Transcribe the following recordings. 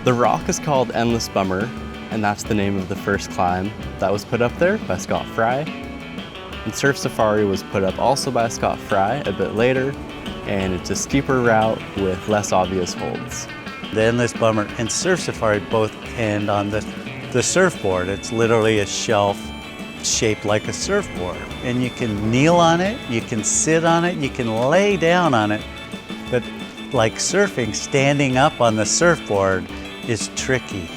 The rock is called Endless Bummer, and that's the name of the first climb that was put up there by Scott Fry. And Surf Safari was put up also by Scott Fry a bit later, and it's a steeper route with less obvious holds. The Endless Bummer and Surf Safari both end on the surfboard. It's literally a shelf shaped like a surfboard. And you can kneel on it, you can sit on it, you can lay down on it. But like surfing, standing up on the surfboard is tricky.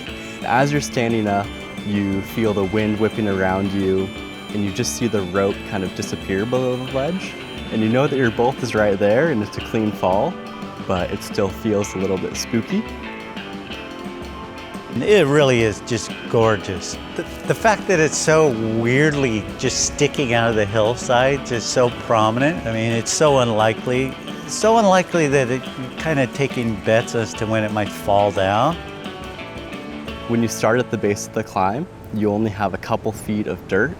As you're standing up, you feel the wind whipping around you, and you just see the rope kind of disappear below the ledge. And you know that your bolt is right there and it's a clean fall, but it still feels a little bit spooky. It really is just gorgeous. The fact that it's so weirdly just sticking out of the hillsides is so prominent. I mean, it's so unlikely. It's so unlikely that you're kind of taking bets as to when it might fall down. When you start at the base of the climb, you only have a couple feet of dirt,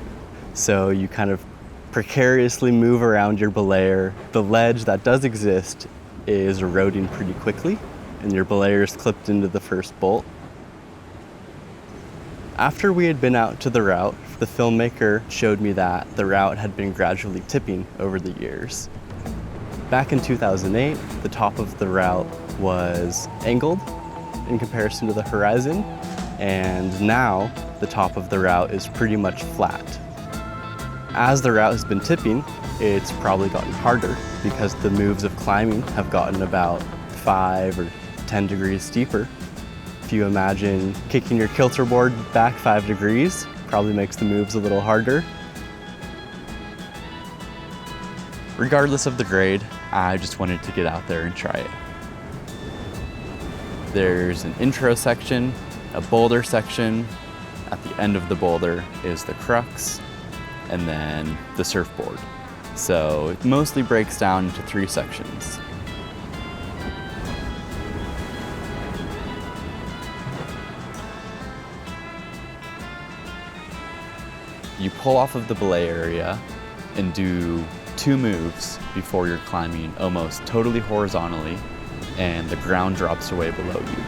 so you kind of precariously move around your belayer. The ledge that does exist is eroding pretty quickly, and your belayer is clipped into the first bolt. After we had been out to the route, the filmmaker showed me that the route had been gradually tipping over the years. Back in 2008, the top of the route was angled in comparison to the horizon, and now the top of the route is pretty much flat. As the route has been tipping, it's probably gotten harder because the moves of climbing have gotten about 5 or 10 degrees steeper. If you imagine kicking your kilter board back 5 degrees, probably makes the moves a little harder. Regardless of the grade, I just wanted to get out there and try it. There's an intro section, a boulder section. At the end of the boulder is the crux, and then the surfboard. So it mostly breaks down into 3 sections. You pull off of the belay area and do 2 moves before you're climbing almost totally horizontally and the ground drops away below you.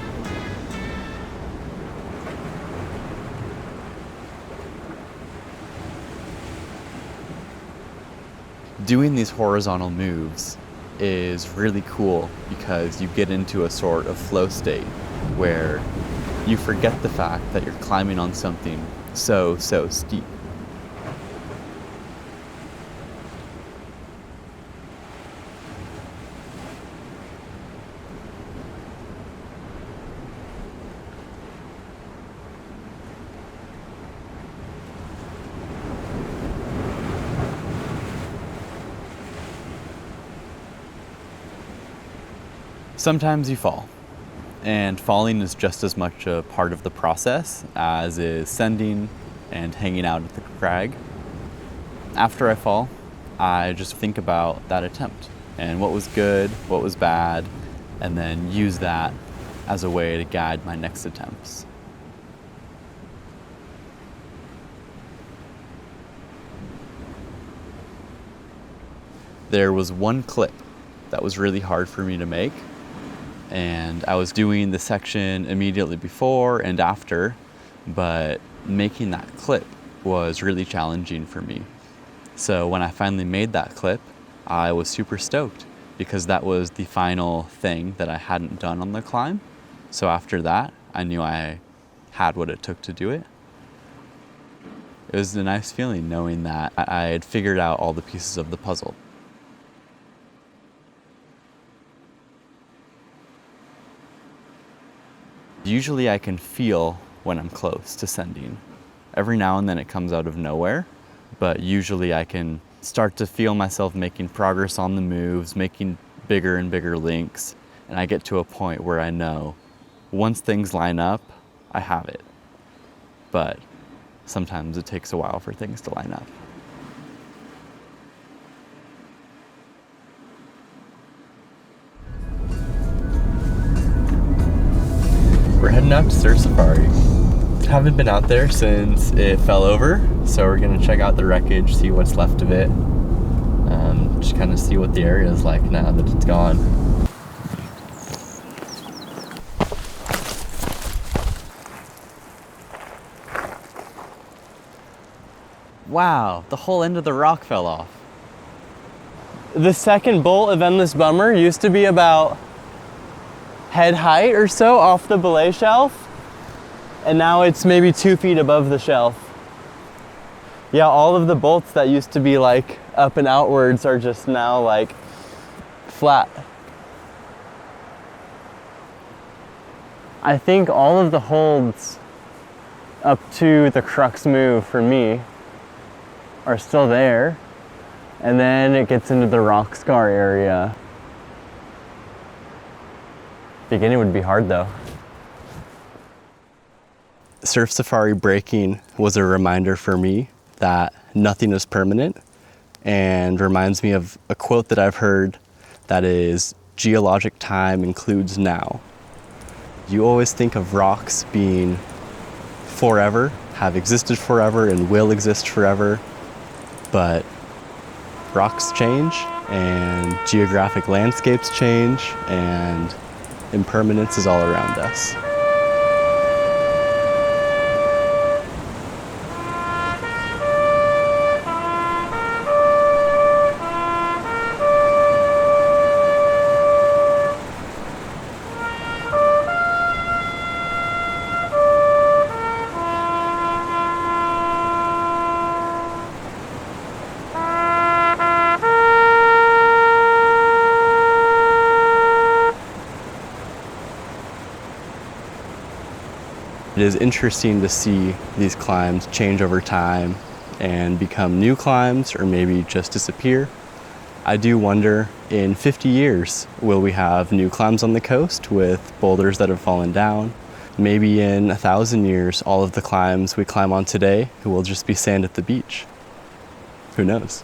Doing these horizontal moves is really cool because you get into a sort of flow state where you forget the fact that you're climbing on something so steep. Sometimes you fall, and falling is just as much a part of the process as is sending and hanging out at the crag. After I fall, I just think about that attempt and what was good, what was bad, and then use that as a way to guide my next attempts. There was one clip that was really hard for me to make, and I was doing the section immediately before and after, but making that clip was really challenging for me. So when I finally made that clip, I was super stoked because that was the final thing that I hadn't done on the climb. So after that, I knew I had what it took to do it. It was a nice feeling knowing that I had figured out all the pieces of the puzzle. Usually I can feel when I'm close to sending. Every now and then it comes out of nowhere, but usually I can start to feel myself making progress on the moves, making bigger and bigger links, and I get to a point where I know once things line up, I have it. But sometimes it takes a while for things to line up. We're heading out to Surf Safari. Haven't been out there since it fell over, so we're gonna check out the wreckage, see what's left of it. Just kind of see what the area is like now that it's gone. Wow, the whole end of the rock fell off. The second bolt of Endless Bummer used to be about head height or so off the belay shelf, and now it's maybe 2 feet above the shelf. Yeah, all of the bolts that used to be like up and outwards are just now like flat. I think all of the holds up to the crux move for me are still there, and then it gets into the rock scar area. Beginning would be hard though. Surf Safari breaking was a reminder for me that nothing is permanent, and reminds me of a quote that I've heard that is, geologic time includes now. You always think of rocks being forever, have existed forever, and will exist forever, but rocks change, and geographic landscapes change, and impermanence is all around us. It is interesting to see these climbs change over time and become new climbs or maybe just disappear. I do wonder, in 50 years, will we have new climbs on the coast with boulders that have fallen down? Maybe in 1,000 years, all of the climbs we climb on today will just be sand at the beach. Who knows?